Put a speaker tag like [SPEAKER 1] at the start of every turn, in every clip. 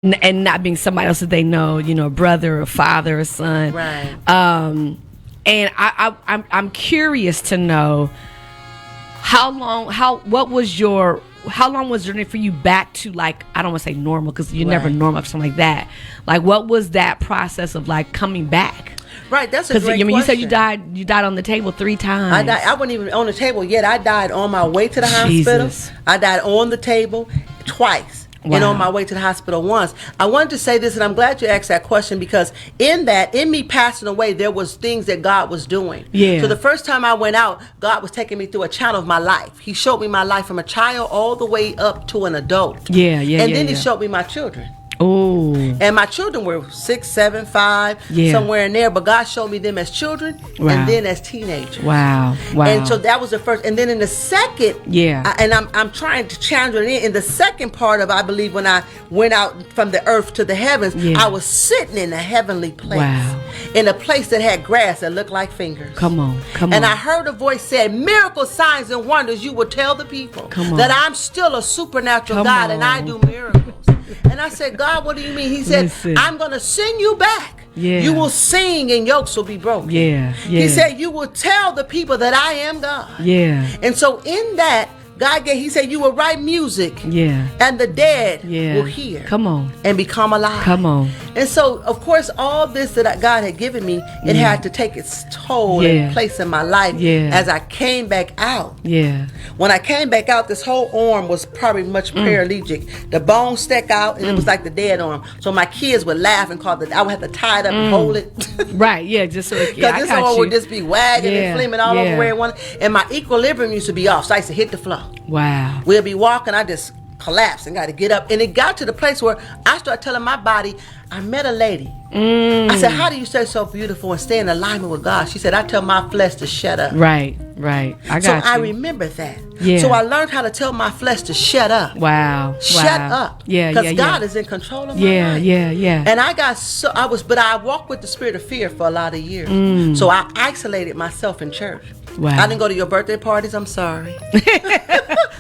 [SPEAKER 1] and not being somebody else that they know, a brother or father or son.
[SPEAKER 2] Right.
[SPEAKER 1] And I'm curious to know how long was your journey for you back to, like, I don't want to say normal, because you're never normal or something like that. Like, what was that process of, like, coming back?
[SPEAKER 2] Right, that's a great question.
[SPEAKER 1] You said you died on the table 3 times.
[SPEAKER 2] I wasn't even on the table yet. I died on my way to the hospital. I died on the table twice. Wow. And on my way to the hospital once. I wanted to say this, and I'm glad you asked that question, because in me passing away, there was things that God was doing.
[SPEAKER 1] Yeah.
[SPEAKER 2] So the first time I went out, God was taking me through a channel of my life. He showed me my life from a child all the way up to an adult.
[SPEAKER 1] Yeah.
[SPEAKER 2] And then he showed me my children.
[SPEAKER 1] Oh.
[SPEAKER 2] And my children were 6, 7, 5, somewhere in there. But God showed me them as children and then as teenagers.
[SPEAKER 1] Wow.
[SPEAKER 2] And so that was the first. And then in the second, and I'm trying to challenge it in the second part of, I believe, when I went out from the earth to the heavens, I was sitting in a heavenly place.
[SPEAKER 1] Wow.
[SPEAKER 2] In a place that had grass that looked like fingers.
[SPEAKER 1] Come on.
[SPEAKER 2] And I heard a voice say, miracles, signs, and wonders, you will tell the people that I'm still a supernatural God and I do miracles. And I said, God, what do you mean? He said, listen, I'm going to send you back. Yeah. You will sing and yokes will be broken.
[SPEAKER 1] Yeah.
[SPEAKER 2] He said, you will tell the people that I am God.
[SPEAKER 1] Yeah.
[SPEAKER 2] And so in that, he said, you will write music. Yeah. And the dead will hear.
[SPEAKER 1] Come on.
[SPEAKER 2] And become alive.
[SPEAKER 1] Come on.
[SPEAKER 2] And so, of course, all this that God had given me, it had to take its toll and place in my life as I came back out. Yeah. When I came back out, this whole arm was probably much paralytic. The bone stuck out, and it was like the dead arm. So my kids would laugh and call I would have to tie it up and hold it.
[SPEAKER 1] Right, just so it
[SPEAKER 2] because this arm would just be wagging and flaming all over where it wanted. And my equilibrium used to be off, so I used to hit the floor.
[SPEAKER 1] Wow.
[SPEAKER 2] We'll be walking, I just collapsed and got to get up. And it got to the place where I started telling my body, I met a lady. I said, how do you stay so beautiful and stay in alignment with God? She said, I tell my flesh to shut up.
[SPEAKER 1] Right.
[SPEAKER 2] I remember that. Yeah. So I learned how to tell my flesh to shut up.
[SPEAKER 1] Wow.
[SPEAKER 2] Shut up. Yeah. Because God is in control of my life. Yeah. And I walked with the spirit of fear for a lot of years. So I isolated myself in church. Wow. I didn't go to your birthday parties, I'm sorry.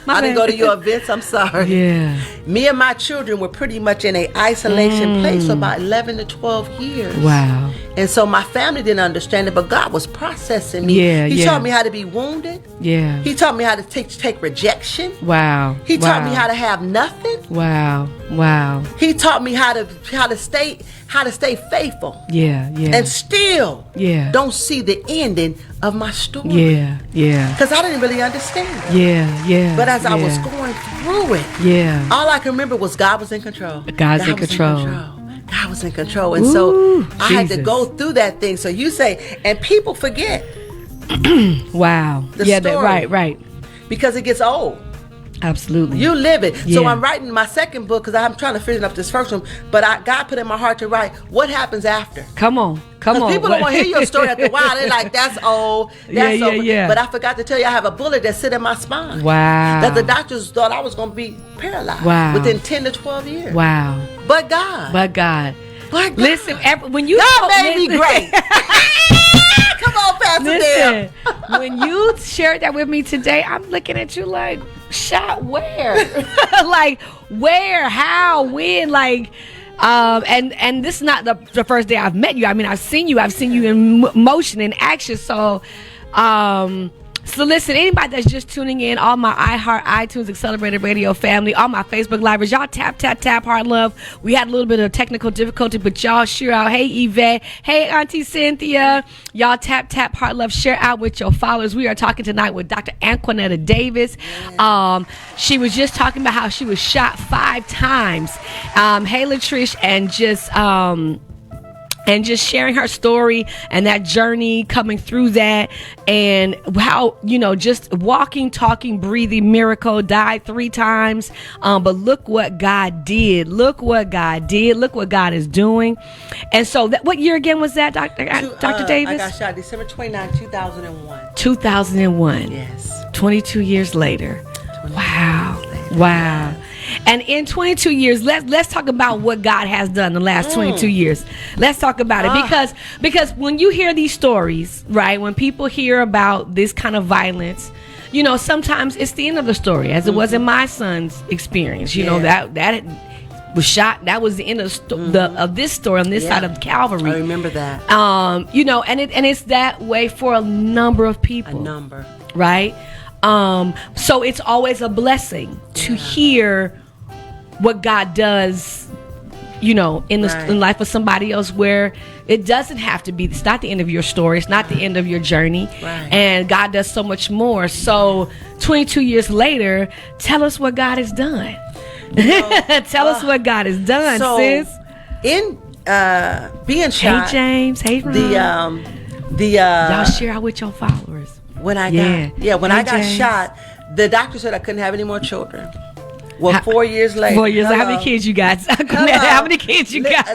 [SPEAKER 2] I didn't go to your events, I'm sorry. Yeah. Me and my children were pretty much in an isolation place for about 11 to 12 years.
[SPEAKER 1] Wow.
[SPEAKER 2] And so my family didn't understand it, but God was processing me. He taught me how to be wounded. Yeah. He taught me how to take rejection.
[SPEAKER 1] Wow.
[SPEAKER 2] He taught me how to have nothing.
[SPEAKER 1] Wow. He taught me how to stay faithful. Yeah. And still don't see the ending of my story. Yeah. Because I didn't really understand it. Yeah. But as I was going through it, all I can remember was God was in control. God was in control.
[SPEAKER 2] God was in control. And so I had to go through that thing. So you say, and people forget.
[SPEAKER 1] Wow.
[SPEAKER 2] The story.
[SPEAKER 1] Right.
[SPEAKER 2] Because it gets old.
[SPEAKER 1] Absolutely.
[SPEAKER 2] You live it. So I'm writing my second book because I'm trying to finish up this first one. But God put in my heart to write what happens after.
[SPEAKER 1] Come on.
[SPEAKER 2] People don't want to hear your story after a while. They're like, that's old. That's over.
[SPEAKER 1] Yeah.
[SPEAKER 2] But I forgot to tell you, I have a bullet that sit in my spine.
[SPEAKER 1] Wow.
[SPEAKER 2] That the doctors thought I was going to be paralyzed within 10 to 12 years.
[SPEAKER 1] Wow.
[SPEAKER 2] But God.
[SPEAKER 1] Listen, when you
[SPEAKER 2] God made me great. Come on, Pastor Dale.
[SPEAKER 1] When you shared that with me today, I'm looking at you like, shot where? Like, where? How? When? Like, and this is not the first day I've met you. I mean, I've seen you in motion, in action. So listen, anybody that's just tuning in, all my iHeart, iTunes, Accelerated Radio family, all my Facebook livers, y'all tap, Heart Love. We had a little bit of technical difficulty, but y'all share out. Hey, Yvette. Hey, Auntie Cynthia. Y'all tap, Heart Love. Share out with your followers. We are talking tonight with Dr. Aquanetta Davis. She was just talking about how she was shot 5 times. Hey, Latrice, and just sharing her story and that journey coming through that, and how, just walking, talking, breathing miracle, died 3 times. But look what God did. Look what God is doing. And so what year again was that, Dr. Davis?
[SPEAKER 2] I got shot December 29, 2001.
[SPEAKER 1] 2001.
[SPEAKER 2] Yes.
[SPEAKER 1] 22 years later. Wow. And in 22 years, let's talk about what God has done the last 22 years. Let's talk about it, because when you hear these stories, right, when people hear about this kind of violence, sometimes it's the end of the story, as it was in my son's experience. That was shot. That was the end of this story on this side of Calvary.
[SPEAKER 2] I remember that.
[SPEAKER 1] You know, and it's that way for a number of people. Right? So it's always a blessing to hear what God does, you know, in the in life of somebody else, where it doesn't have to be. It's not the end of your story. It's not the end of your journey. And God does so much more. So 22 years later, tell us what God has done. Tell us what God has done, sis.
[SPEAKER 2] In being shot.
[SPEAKER 1] Hey James. Hey Ron. Y'all share out with your followers.
[SPEAKER 2] When I got shot, the doctor said I couldn't have any more children. Well, 4 years later.
[SPEAKER 1] 4 years. How many kids you got? How many kids you got?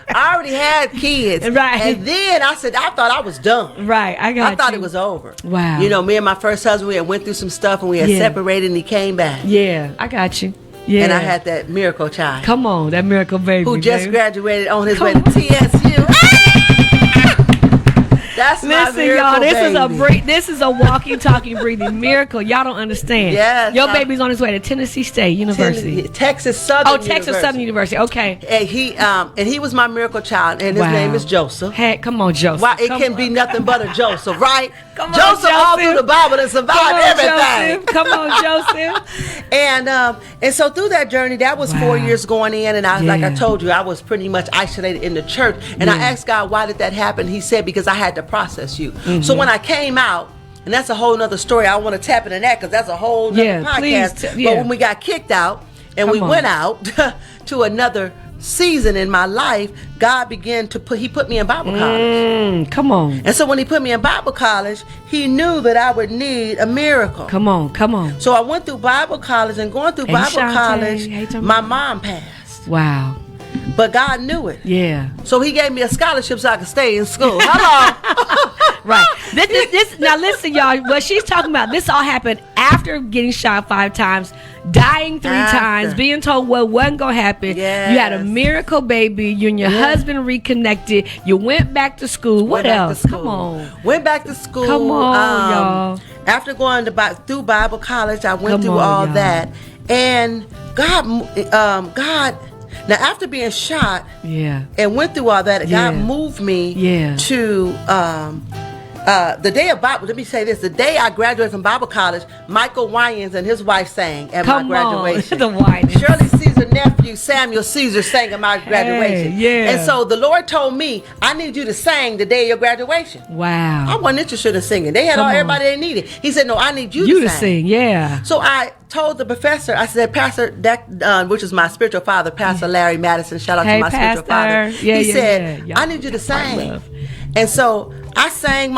[SPEAKER 2] I already had kids.
[SPEAKER 1] Right.
[SPEAKER 2] And then I said, I thought I was done.
[SPEAKER 1] Right. I thought
[SPEAKER 2] it was over.
[SPEAKER 1] Wow.
[SPEAKER 2] You know, me and my first husband, we had went through some stuff and we had separated, and he came back.
[SPEAKER 1] Yeah, I got you. Yeah.
[SPEAKER 2] And I had that miracle child.
[SPEAKER 1] Come on, that miracle baby.
[SPEAKER 2] Who just graduated on his way to TSU. That's my miracle,
[SPEAKER 1] y'all,
[SPEAKER 2] baby.
[SPEAKER 1] This is a walking, talking, breathing miracle. Y'all don't understand.
[SPEAKER 2] Yes.
[SPEAKER 1] Your baby's on his way to Tennessee State University.
[SPEAKER 2] Texas Southern University.
[SPEAKER 1] Texas Southern University. Okay.
[SPEAKER 2] And he was my miracle child, and his name is Joseph.
[SPEAKER 1] Hey, come on, Joseph.
[SPEAKER 2] Why it can be nothing but a Joseph, right?
[SPEAKER 1] Come
[SPEAKER 2] Joseph,
[SPEAKER 1] on,
[SPEAKER 2] all through the Bible and survived everything.
[SPEAKER 1] Come on, Joseph.
[SPEAKER 2] And so through that journey, that was 4 years going in, and I like I told you, I was pretty much isolated in the church. And I asked God, why did that happen? He said, because I had to process you. So when I came out, and that's a whole nother story. I want to tap into that because that's a whole nother podcast. But when we got kicked out and we went out to another season in my life, God began to put me in Bible college.
[SPEAKER 1] Come on.
[SPEAKER 2] And so when he put me in Bible college, he knew that I would need a miracle.
[SPEAKER 1] Come on.
[SPEAKER 2] So I went through Bible college, and going through Bible college, my mom passed.
[SPEAKER 1] Wow.
[SPEAKER 2] But God knew it.
[SPEAKER 1] Yeah.
[SPEAKER 2] So he gave me a scholarship so I could stay in school. Hello.
[SPEAKER 1] Right. This now listen, y'all, what she's talking about, this all happened after getting shot 5 times, dying 3 times, being told what wasn't going to happen.
[SPEAKER 2] Yes.
[SPEAKER 1] You had a miracle baby. You and your husband reconnected. You went back to school. What else? Come on.
[SPEAKER 2] Went back to school.
[SPEAKER 1] Come on, y'all.
[SPEAKER 2] After going through Bible college, I went through all that. And God, now after being shot and went through all that, God moved me to the day of Bible. Let me say this: the day I graduated from Bible college, Michael Wyans and his wife sang at my graduation. Shirley Caesar's nephew Samuel Caesar sang at my graduation. And so the Lord told me, I need you to sing the day of your graduation.
[SPEAKER 1] Wow.
[SPEAKER 2] I wasn't interested in singing. They had everybody they needed. He said, no, I need you to sing. So I told the professor, I said, Pastor, which is my spiritual father, Pastor Larry Madison, shout out to my spiritual father. He said, I need you to sing. And so I sang my